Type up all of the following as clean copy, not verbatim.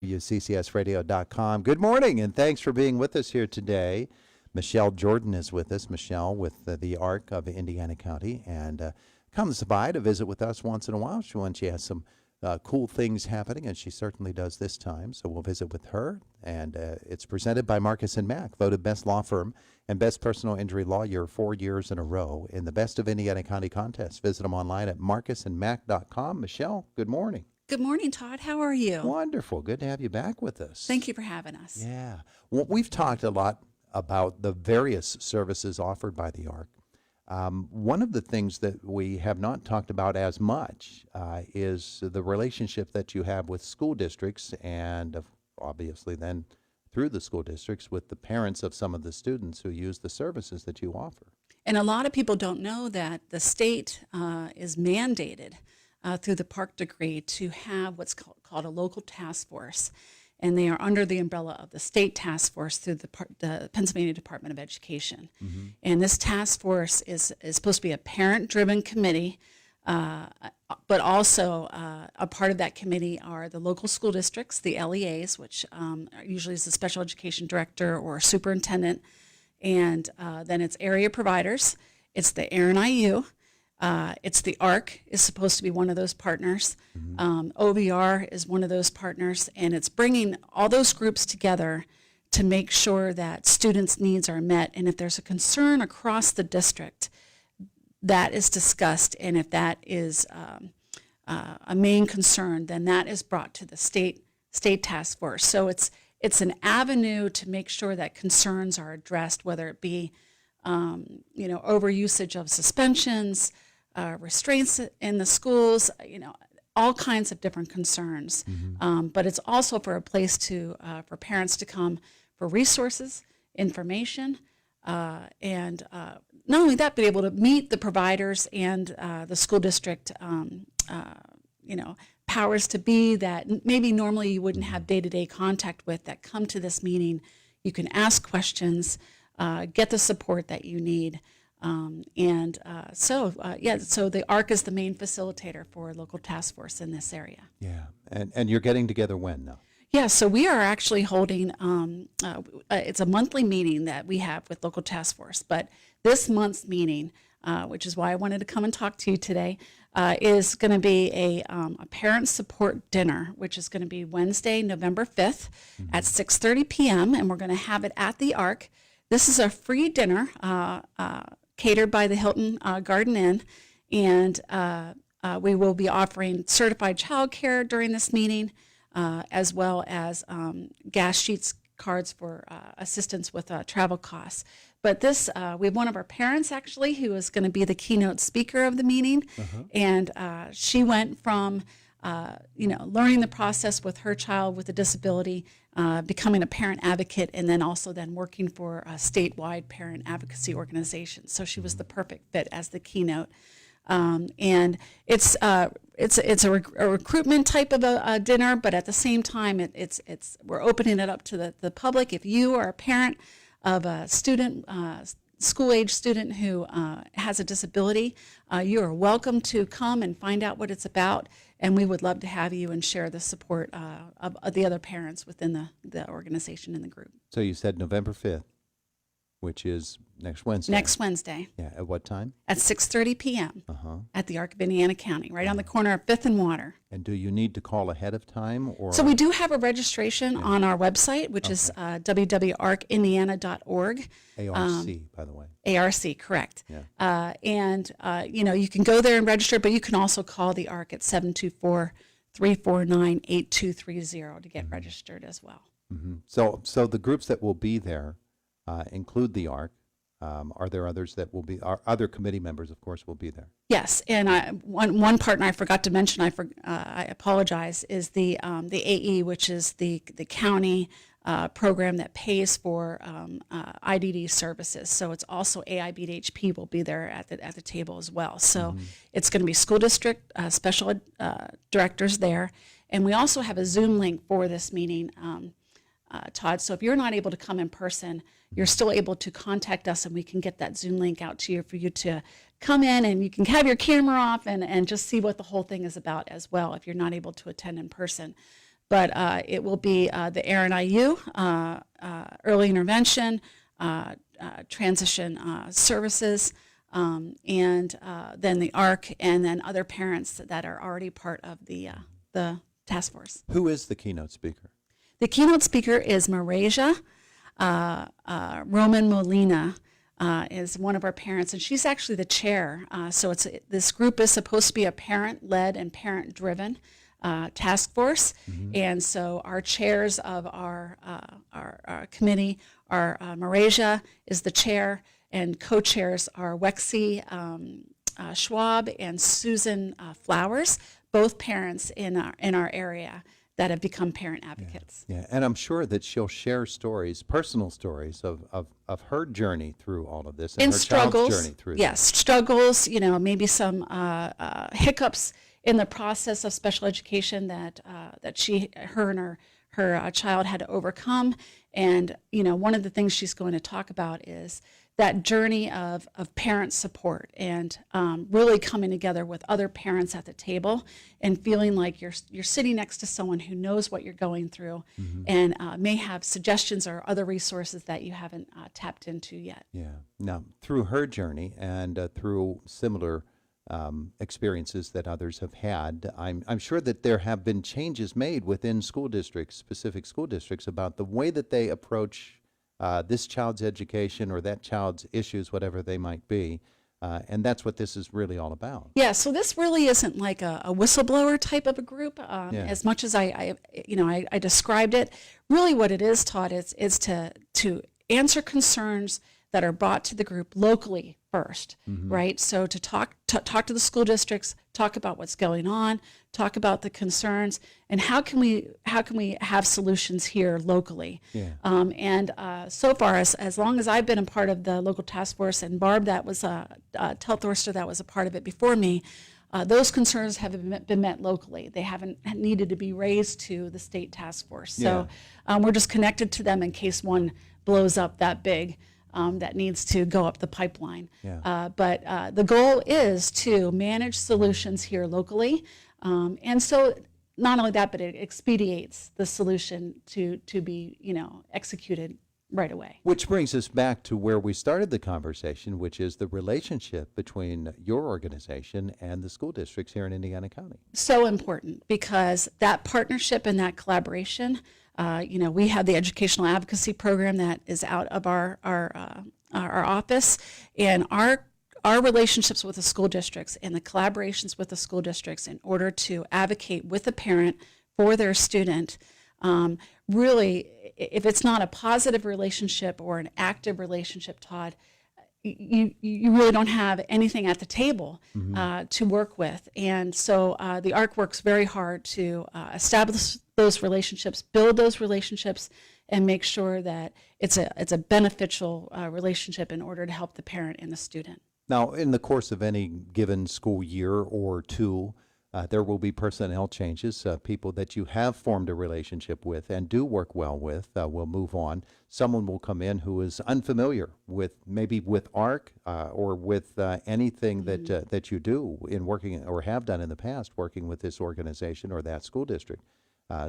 WCCSradio.com. Good morning, and thanks for being with us here today. Michelle Jordan is with us. Michelle with the ARC of Indiana County, and comes by to visit with us once in a while when she has some cool things happening, and she certainly does this time. So we'll visit with her, and it's presented by Marcus and Mack, voted best law firm and best personal injury lawyer 4 years in a row in the Best of Indiana County contest. Visit them online at marcusandmack.com. Michelle, good morning. Good morning, Todd. How are you? Wonderful. Good to have you back with us. Thank you for having us. Yeah. Well, we've talked a lot about the various services offered by the ARC. One of the things that we have not talked about as much is the relationship that you have with school districts and obviously then through the school districts with the parents of some of the students who use the services that you offer. And a lot of people don't know that the state is mandated through the Park Decree to have what's called a local task force. And they are under the umbrella of the state task force through the Pennsylvania Department of Education. Mm-hmm. And this task force is supposed to be a parent-driven committee, but also a part of that committee are the local school districts, the LEAs, which usually is the special education director or superintendent, and then it's area providers, it's the ARIN-IU, it's the ARC is supposed to be one of those partners. Mm-hmm. OVR is one of those partners, and it's bringing all those groups together to make sure that students' needs are met. And if there's a concern across the district, that is discussed. And if that is a main concern, then that is brought to the state task force. So it's an avenue to make sure that concerns are addressed, whether it be overusage of suspensions, restraints in the schools, all kinds of different concerns. Mm-hmm. But it's also for a place for parents to come for resources, information, and not only that, but able to meet the providers and the school district, powers to be that maybe normally you wouldn't have day-to-day contact with that come to this meeting. You can ask questions, get the support that you need. So the ARC is the main facilitator for local task force in this area. Yeah, and you're getting together when now? Yeah, so we are actually holding, it's a monthly meeting that we have with local task force, but this month's meeting, which is why I wanted to come and talk to you today, is going to be a parent support dinner, which is going to be Wednesday, November 5th mm-hmm. at 6:30 p.m., and we're going to have it at the ARC. This is a free dinner catered by the Hilton Garden Inn, and we will be offering certified childcare during this meeting, as well as gas sheets cards for assistance with travel costs. But this, we have one of our parents actually who is going to be the keynote speaker of the meeting, uh-huh. and she went from learning the process with her child with a disability, becoming a parent advocate, and then also working for a statewide parent advocacy organization. So she was the perfect fit as the keynote. And it's a recruitment type of a dinner, but at the same time, we're opening it up to the public. If you are a parent of a student, school-age student who has a disability, you are welcome to come and find out what it's about, and we would love to have you and share the support of the other parents within the organization and the group. So you said November 5th, which is next Wednesday. Next Wednesday. Yeah, at what time? At 6:30 p.m. Uh-huh. at the ARC of Indiana County, right on the corner of 5th and Water. And do you need to call ahead of time? So we do have a registration on our website, which is www.arcindiana.org. ARC, by the way. ARC, correct. Yeah. You can go there and register, but you can also call the ARC at 724-349-8230 to get mm-hmm. registered as well. Mm-hmm. So the groups that will be there include the ARC. Are there others that will be? Other committee members, of course, will be there. Yes, and one partner I forgot to mention. I apologize. Is the AE, which is the county program that pays for IDD services. So it's also AIBDHP will be there at the table as well. So mm-hmm. it's going to be school district special directors there, and we also have a Zoom link for this meeting. Todd. So if you're not able to come in person, you're still able to contact us, and we can get that Zoom link out to you for you to come in, and you can have your camera off and just see what the whole thing is about as well if you're not able to attend in person. but it will be the Aaron IU, early intervention, transition services, and then the ARC, and then other parents that are already part of the task force. Who is the keynote speaker? The keynote speaker is Marasia Roman Molina. Is one of our parents, and she's actually the chair. So this group is supposed to be a parent-led and parent-driven task force, and so our chairs of our committee are Marasia is the chair, and co-chairs are Wexie Schwab and Susan Flowers, both parents in our area that have become parent advocates. Yeah, and I'm sure that she'll share stories, personal stories of her journey through all of this and her struggles, child's journey through yes, struggles, maybe some hiccups in the process of special education that her and her child had to overcome. And, one of the things she's going to talk about is that journey of parent support and really coming together with other parents at the table and feeling like you're sitting next to someone who knows what you're going through and may have suggestions or other resources that you haven't tapped into yet. Yeah. Now, through her journey and through similar experiences that others have had, I'm sure that there have been changes made within school districts, specific school districts, about the way that they approach this child's education or that child's issues, whatever they might be. And that's what this is really all about. Yeah, so this really isn't like a whistleblower type of a group. As much as I described it, really what it is, Todd, is to answer concerns that are brought to the group locally first, right? So to talk to the school districts, talk about what's going on, talk about the concerns, and how can we have solutions here locally. Yeah. So far, as long as I've been a part of the local task force, and Barb, that was Telthorster, that was a part of it before me, those concerns have been met locally. They haven't needed to be raised to the state task force. So we're just connected to them in case one blows up that big. That needs to go up the pipeline. Yeah. But the goal is to manage solutions here locally. And so not only that, but it expedites the solution to be, executed right away. Which brings us back to where we started the conversation, which is the relationship between your organization and the school districts here in Indiana County. So important, because that partnership and that collaboration, we have the educational advocacy program that is out of our office, and our relationships with the school districts and the collaborations with the school districts in order to advocate with the parent for their student, really, if it's not a positive relationship or an active relationship, Todd, you really don't have anything at the table to work with. And so the ARC works very hard to establish those relationships, build those relationships, and make sure that it's a beneficial relationship in order to help the parent and the student. Now, in the course of any given school year or two, there will be personnel changes. People that you have formed a relationship with and do work well with will move on. Someone will come in who is unfamiliar with ARC or with anything that you do in working or have done in the past working with this organization or that school district.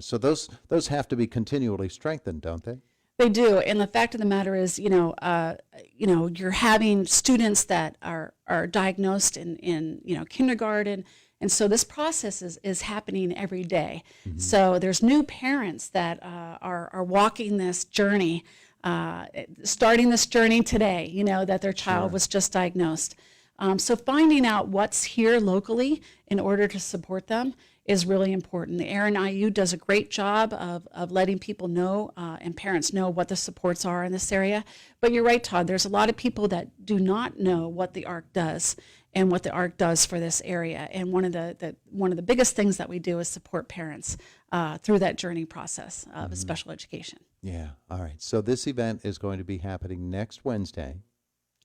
So those have to be continually strengthened, don't they? They do, and the fact of the matter is, you're having students that are diagnosed in kindergarten. And so this process is happening every day. So there's new parents that are walking this journey, starting this journey today, that their child was just diagnosed. So finding out what's here locally in order to support them is really important. The Aaron IU does a great job of letting people know and parents know what the supports are in this area. But you're right, Todd, there's a lot of people that do not know what the ARC does and what the ARC does for this area. And one of the biggest things that we do is support parents through that journey process of special education. Yeah. All right. So this event is going to be happening next Wednesday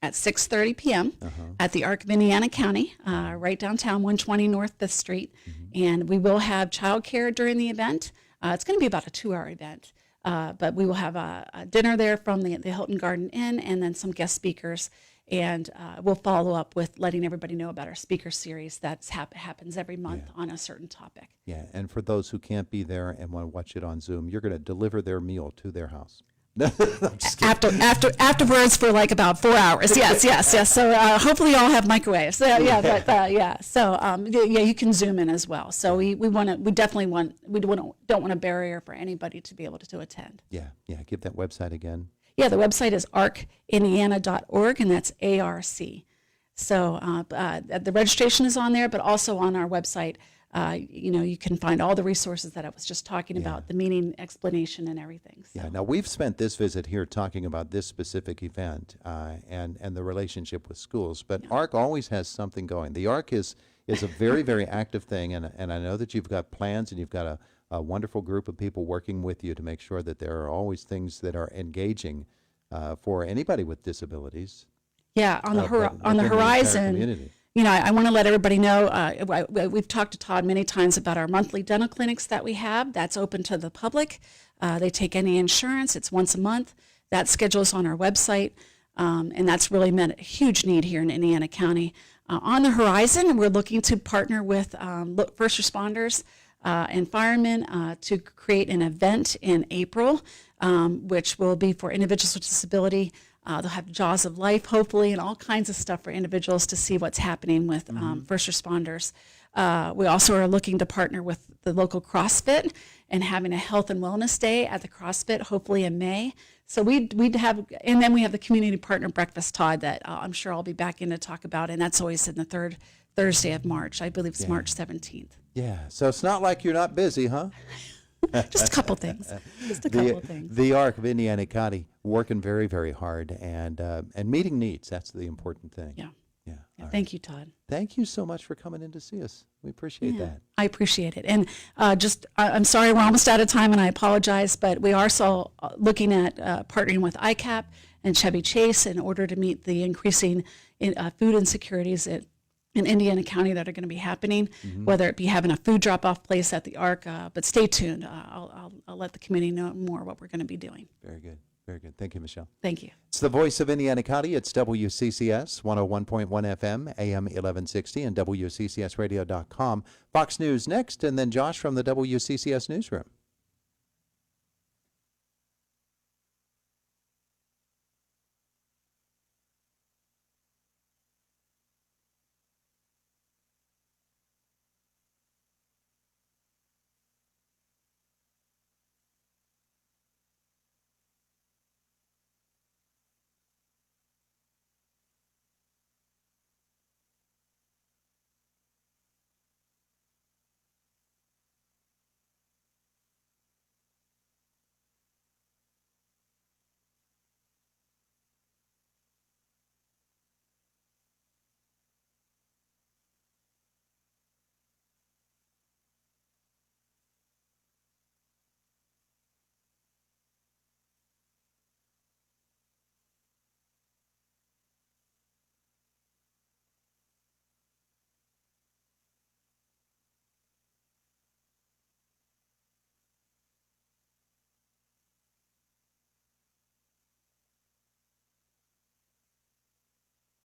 at 6:30 p.m. At the ARC of Indiana County, right downtown, 120 North 5th Street. And we will have childcare during the event. It's going to be about a 2-hour event, but we will have a dinner there from the Hilton Garden Inn and then some guest speakers. And we'll follow up with letting everybody know about our speaker series that happens every month on a certain topic. Yeah, and for those who can't be there and want to watch it on Zoom, you're going to deliver their meal to their house. I'm just kidding. Afterwards for like about 4 hours. Yes. So hopefully you all have microwaves. So, yeah. So you can Zoom in as well. So we don't want a barrier for anybody to be able to attend. Yeah. Give that website again. Yeah, the website is arcindiana.org, and that's ARC. So the registration is on there, but also on our website, you can find all the resources that I was just talking about, the meaning explanation and everything. So. Yeah. Now we've spent this visit here talking about this specific event and the relationship with schools, but ARC always has something going. The ARC is a very, very active thing, and I know that you've got plans and you've got a wonderful group of people working with you to make sure that there are always things that are engaging for anybody with disabilities. Yeah, on the within entire horizon. community. I want to let everybody know, we've talked to Todd many times about our monthly dental clinics that we have. That's open to the public. They take any insurance. It's once a month. That schedule's on our website, and that's really meant a huge need here in Indiana County. On the horizon, we're looking to partner with first responders and firemen to create an event in April, which will be for individuals with disability. They'll have Jaws of Life, hopefully, and all kinds of stuff for individuals to see what's happening with first responders. We also are looking to partner with the local CrossFit and having a health and wellness day at the CrossFit, hopefully in May. So we'd have, and then we have the community partner breakfast, Todd, that I'm sure I'll be back in to talk about, and that's always in the third Thursday of March. I believe it's March 17th. Yeah. So it's not like you're not busy, huh? Just a couple things. The ARC of Indiana County working very, very hard and meeting needs. That's the important thing. Yeah. All Thank you, Todd. Thank you so much for coming in to see us. We appreciate that. I appreciate it. And I'm sorry, we're almost out of time, and I apologize, but we are still looking at partnering with ICAP and Chevy Chase in order to meet the increasing food insecurities in Indiana County that are going to be happening, whether it be having a food drop-off place at the ARC. But stay tuned. I'll let the community know more what we're going to be doing. Very good. Very good. Thank you, Michelle. Thank you. It's the voice of Indiana County. It's WCCS 101.1 FM, AM 1160, and WCCSradio.com. Fox News next, and then Josh from the WCCS Newsroom.